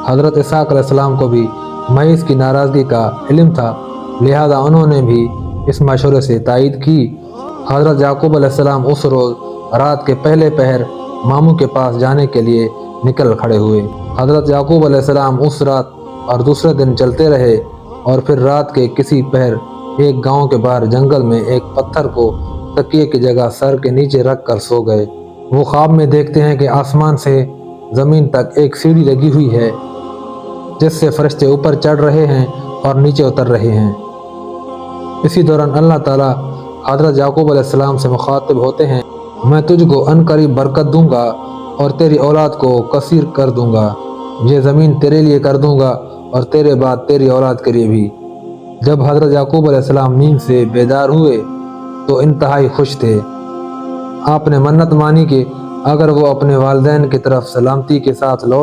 حضرت اسحاق علیہ السلام کو بھی مئیس کی ناراضگی کا علم تھا، لہذا انہوں نے بھی اس مشورے سے تائید کی۔ حضرت یعقوب علیہ السلام اس روز رات کے پہلے پہر ماموں کے پاس جانے کے لیے نکل کھڑے ہوئے۔ حضرت یعقوب علیہ السلام اس رات اور دوسرے دن چلتے رہے اور پھر رات کے کسی پہر ایک گاؤں کے باہر جنگل میں ایک پتھر کو تکیے کی جگہ سر کے نیچے رکھ کر سو گئے۔ وہ خواب میں دیکھتے ہیں کہ آسمان سے زمین تک ایک سیڑھی لگی ہوئی ہے جس سے فرشتے اوپر چڑھ رہے ہیں اور نیچے اتر رہے ہیں۔ اسی دوران اللہ تعالیٰ حضرت یعقوب علیہ السلام سے مخاطب ہوتے ہیں، میں تجھ کو عنقریب برکت دوں گا اور تیری اولاد کو کثیر کر دوں گا، یہ زمین تیرے لیے کر دوں گا اور تیرے بعد تیری اولاد کے لیے بھی۔ جب حضرت یعقوب علیہ السلام نیند سے بیدار ہوئے تو انتہائی خوش تھے۔ آپ نے منت مانی کہ اگر وہ اپنے والدین کی طرف سلامتی کے ساتھ لوٹ